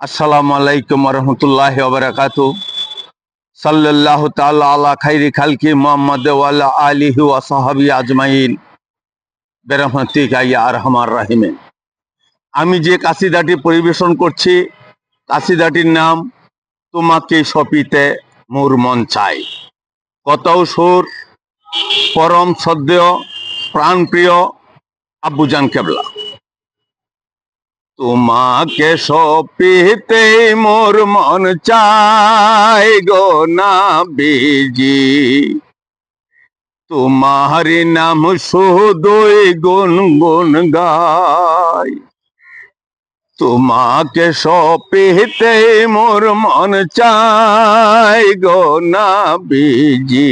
আসসালামু আলাইকুম রহমতুল্লাহি ওয়া বারাকাতুহু। সাল্লাল্লাহু তাআলা আলা খাইরি খালকি মুহাম্মদ ওয়া আলা আলিহি ওয়া সাহবিহি আজমাইন বিরহমাতিকা ইয়া আরহামার রাহিমিন। আমি যে কাসিদাটি পরিবেশন করছি, কাসিদাটির নাম তোমাকে সপিতে মোর মন চাই। কতও সুর পরম শ্রদ্ধেয় প্রাণপ্রিয় আব্বুজান কেবলা। তোমাকে সপিতে মোর মন চাই গো নবীজি, তোমার নাম শুধুই গুনগুন গাই। তোমাকে সপিতে মোর মন চাই গো নবীজি,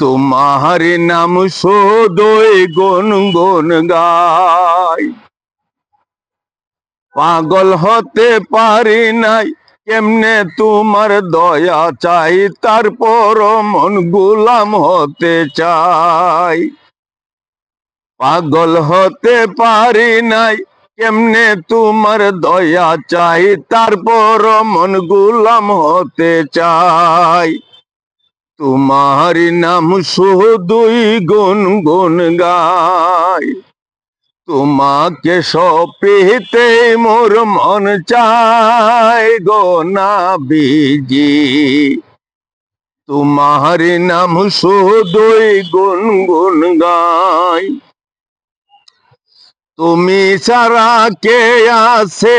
তোমার নাম শুধুই গুনগুন গাই। পাগল হতে পারি নাই, কেমনে তোমার দয়া চাই, তারপর মন গোলাম হতে চাই। পাগল হতে পারি নাই, কেমনে তোমার দয়া চাই, তারপর মন গোলাম হতে চাই। তোমার নাম শুধুই গুনগুন গাই। তোমাকে সপিতে মোর মন চাই গো নবীজি, তোমার নাম শুধুই গুনগুন গাই। তুমি ছাড়া কে আছে,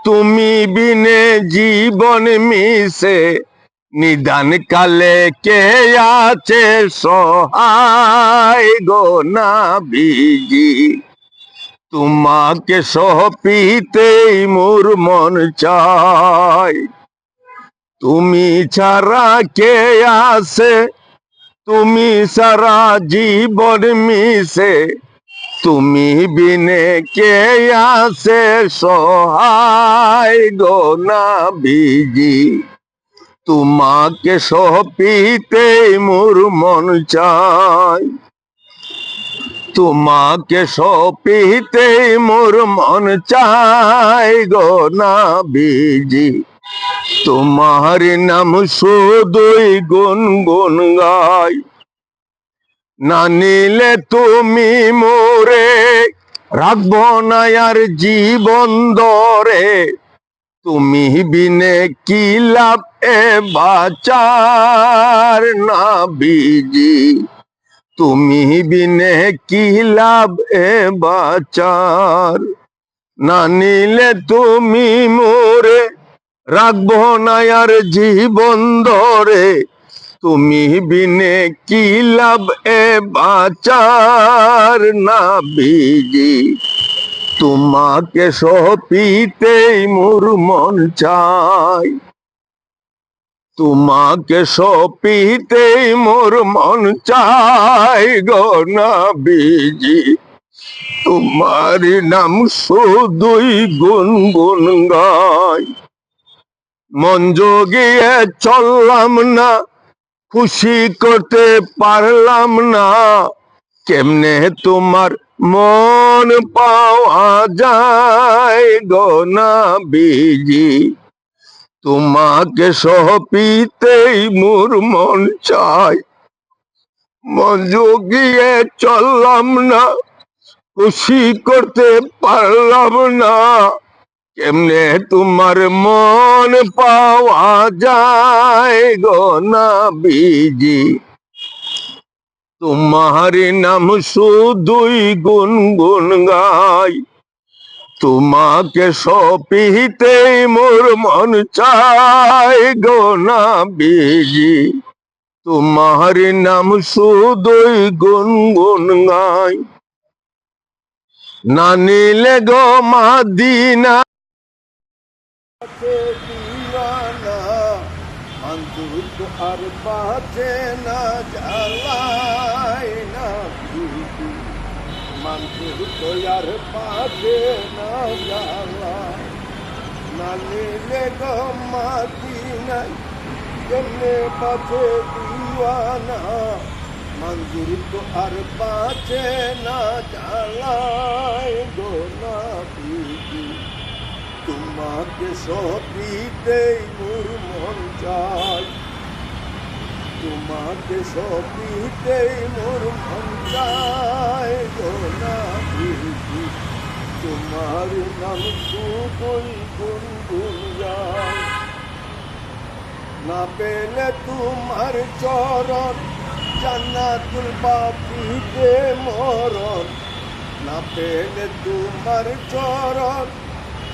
তুমি বিনে জীবন মিশে, নিদান কালে কে আছে সহায় গো নবীজি, তোমাকে সপিতেই মোর মন চাই। তুমি ছাড়া কে আছে, তুমি ছাড়া জীবন মিশে, তুমি বিনে কে আছে সহায় গো নবীজি, তোমাকে সপিতেই মোর মন চাই। তোমাকে সপিতে মোর মন চাই গো নবীজি, তোমার নাম শুধুই গুনগুন গাই। না নিলে তুমি মোরে রাখবো না আর জীবন ধরে, তুমি বিনে কি লাভ এ বাঁচার নবীজি, তুমি বিনে কি লাভ এ বাঁচার। না নিলে তুমি মোরে রাখবো না আর জীবন ধরে, তুমি বিনে কি লাভ এ বাঁচার নবীজি, তোমাকে সপিতেই মোর মন চাই। তোমাকে সপিতেই মোর মন চাই গো নবীজি, তোমার নাম শুধুই গুনগুন গাই। মন জগিয়ে চললাম না, খুশি করতে পারলাম না, কেমনে তোমার মন পাওয়া যায় গো নবীজি, তোমাকে সপিতেই মোর মন চাই। মন জগিয়ে চললাম না, খুশি করতে পারলাম না, কেমনে তোমার মন পাওয়া যায় গো নবীজি, তোমার নাম শুধুই গুনগুন গাই। তোমাকে সপিতেই মোর মন চাই গো নবীজি, তোমার নাম শুধুই গুনগুন গাই। না নিলে গো মদিনা মঞ্জুর তো আর বাঁচে না, জ্বালাই না মঞ্জুর তো আর বাঁচে না, জ্বালাই না নিলে গো মদিনায় কেমনে বাঁচে দিওয়ানা, মঞ্জুর তো আর বাঁচে না, জ্বালাই গো নবীজি, তোমার তোমাকে সপিতেই মোর মন চাই, তোমাকে সপিতেই মোর মন চাই গো নবীজি, তোমার নাম শুধুই গুনগুন গাই। না পেলে তোমার চরণ জান্নাতুল বাকিতে মরণ, না পেলে তোমার চরণ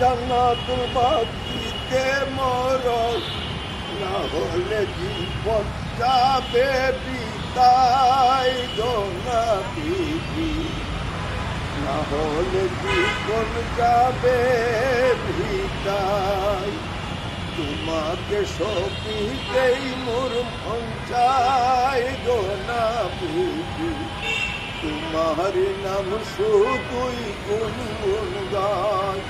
জান্নাতুল বাকিতে মরণ, না হলে জীবন যাবে বিদায় গো নবীজি, না হলে জীবন যাবে বিদায়। তোমাকে সপিতেই মোর মন চাই গো নবীজি, তোমার নাম শুধুই গুনগুন গাই।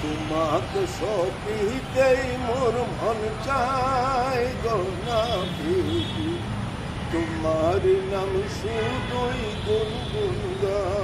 তোমাকে সপিতেই মোর মন চাই গো নবীজি, তোমার নাম শুধুই গুনগুন গাই।